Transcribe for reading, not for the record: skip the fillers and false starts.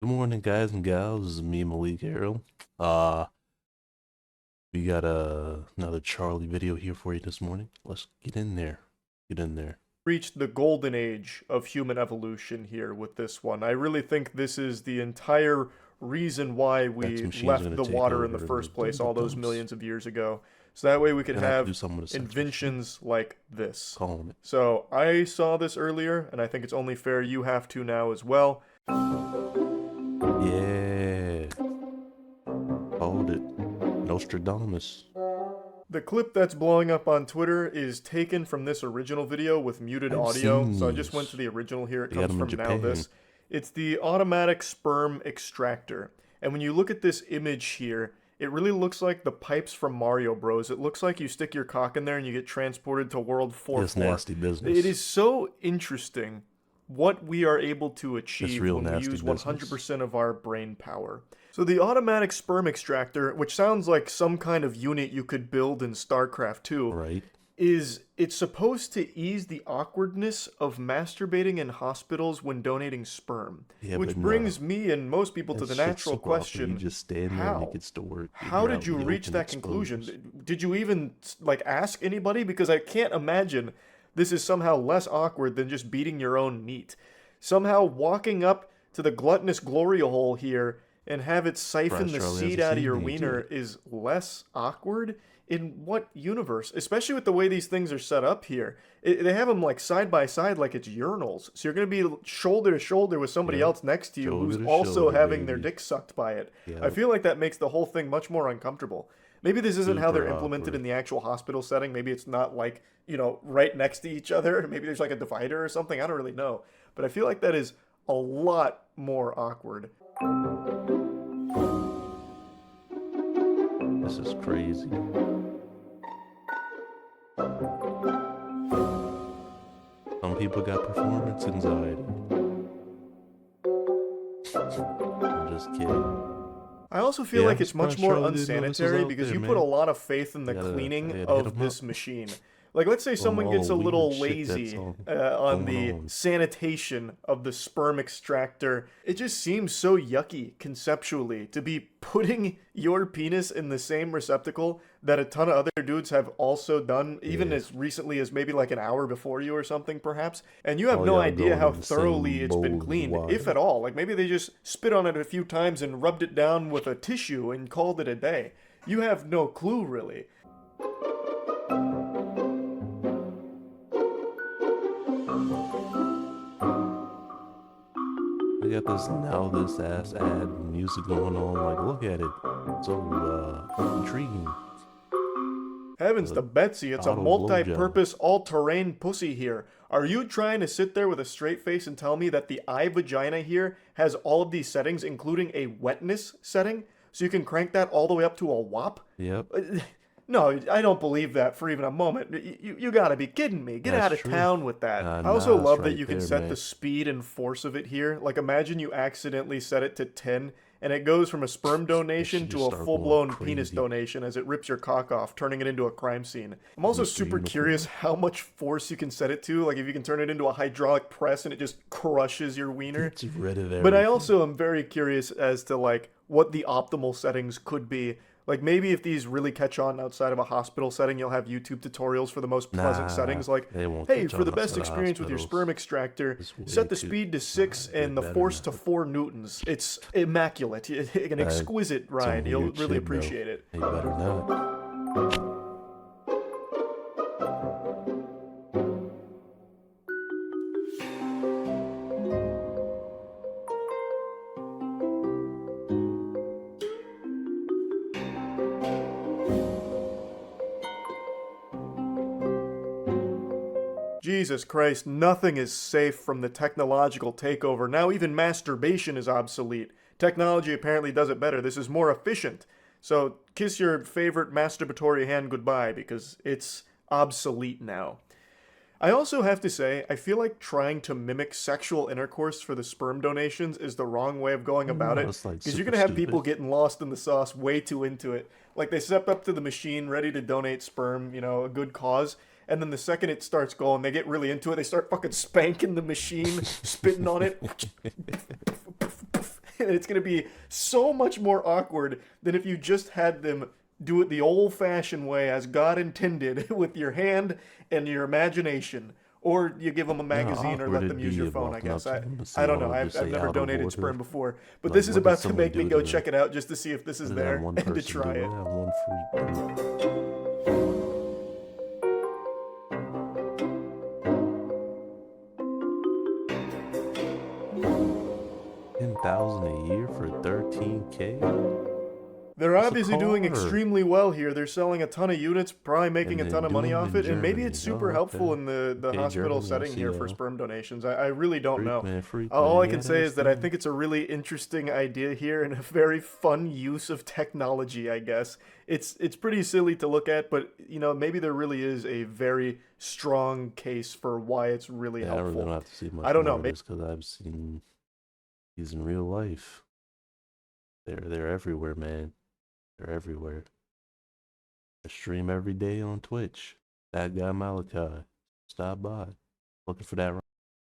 Good morning, guys and gals. This is me, Malik Harrell. Uh, we got another Charlie video here for you this morning. Let's get in there. Get in there. Reached the golden age of human evolution here with this one. I really think this is the entire reason why Next we machine's left gonna the take water in the over the first place jungle all those dumps. millions of years ago. So that way we could Gonna have to have do something with the censorship. inventions like this. Calling it. So I saw this earlier, and I think it's only fair you have to now as well. Yeah. Hold it. Nostradamus. The clip that's blowing up on Twitter is taken from this original video with muted I've audio, seen so I just these. went to the original here. It They got comes them in from Now Japan. This. It's the automatic sperm extractor. And when you look at this image here, it really looks like the pipes from Mario Bros. It looks like you stick your cock in there and you get transported to World It's 4-4. nasty business. It is so interesting what we are able to It's achieve real when we nasty use business. 100% of our brain power. So the automatic sperm extractor, which sounds like some kind of unit you could build in StarCraft 2, Right? it's supposed to ease the awkwardness of masturbating in hospitals when donating sperm. Yeah, Which but no. brings me and most people to That the shit's natural super awkward. question, You just stand there and how? it gets to work. How did you reach that conclusion? Did you even like ask anybody? Because I can't imagine this is somehow less awkward than just beating your own meat. Somehow walking up to the gluttonous gloria hole here and have it siphon the Charlie seed has a out of your seed, wiener is less awkward? In what universe? Especially with the way these things are set up here. They have them like side by side like it's urinals. So you're going to be shoulder to shoulder with somebody Yeah. else next to you Shoulder who's to also shoulder, having their baby. dick sucked by it. Yeah. I feel like that makes the whole thing much more uncomfortable. Maybe this isn't how they're Super implemented awkward. in the actual hospital setting. Maybe it's not like, right next to each other. Maybe there's like a divider or something. I don't really know. But I feel like that is a lot more awkward. This is crazy. Some people got performance anxiety. I'm just kidding. I also feel Yeah, like I'm it's much surprised more Charlie didn't know this was unsanitary out because there, you put a man. lot of faith in the I gotta cleaning hit of 'em this up. machine. Like, let's say someone gets a all little weird shit that's lazy all on going the on. sanitation of the sperm extractor. It just seems so yucky conceptually to be putting your penis in the same receptacle that a ton of other dudes have also done, even Yeah. as recently as maybe like an hour before you or something, perhaps. And you have All no y'all idea going how in the same thoroughly it's been bowl of cleaned, water. if at all. Like, maybe they just spit on it a few times and rubbed it down with a tissue and called it a day. You have no clue, really. I got this now this ass ad music going on. Like, look at it. So intriguing. Heavens to Betsy, it's a Auto multi-purpose, all-terrain pussy here. Are you trying to sit there with a straight face and tell me that the eye vagina here has all of these settings, including a wetness setting? So you can crank that all the way up to a whop? Yep. No, I don't believe that for even a moment. You gotta be kidding me. Get That's out of true. town with that. I Nah, also it's love that right you can there, set man. the speed and force of it here. Like, imagine you accidentally set it to 10, and it goes from a sperm donation just to a start full-blown going penis crazy. donation as it rips your cock off, turning it into a crime scene. I'm also Mr. super Unicorn. curious how much force you can set it to. Like, if you can turn it into a hydraulic press and it just crushes your wiener. It's rid of everything. But I also am very curious as to like what the optimal settings could be. Like, maybe if these really catch on outside of a hospital setting, you'll have YouTube tutorials for the most pleasant Nah, settings. Like, they won't hey, catch for on the best outside of experience with your hospitals. sperm extractor, It's way set the too- speed to 6 Nah, and the they better force to not. 4 newtons. It's immaculate. An exquisite ride. some You'll weird really shit, bro. appreciate it. They better not. Jesus Christ, nothing is safe from the technological takeover. Now even masturbation is obsolete. Technology apparently does it better. This is more efficient. So kiss your favorite masturbatory hand goodbye because it's obsolete now. I also have to say, I feel like trying to mimic sexual intercourse for the sperm donations is the wrong way of going about No, it. it's, like, Because you're super going to have people stupid. getting lost in the sauce way too into it. Like, they step up to the machine ready to donate sperm, a good cause. And then the second it starts going, they get really into it. They start fucking spanking the machine, spitting on it. And it's going to be so much more awkward than if you just had them do it the old fashioned way as God intended with your hand and your imagination. Or you give them a No, magazine or awkward let them it'd use your be phone, I walking up guess. to them and I see don't one know. of them I've, just I've say never out of donated order. sperm before. But Like, this is what did about to someone make me do go to? check it out just to see if this is What did that there one and to person do? try What it. did that one freak do? 10,000 a year for 13K? They're What's a obviously doing car? extremely well here. They're selling a ton of units, probably making And a ton then of money doing it off in it, and maybe it's Germany. super Oh, helpful okay. in the Okay, hospital Germany. I setting see here for y'all. sperm donations. I really don't know. Freak All man. I can Yeah, say that's is that I them. think it's a really interesting idea here and a very fun use of technology, I guess. It's pretty silly to look at, but maybe there really is a very strong case for why it's really Yeah, I really don't helpful. have to see I much don't know. more of this because I've seen these in real life. They're everywhere, man. They're everywhere. I stream every day on Twitch. That guy Malachi. Stop by. Looking for that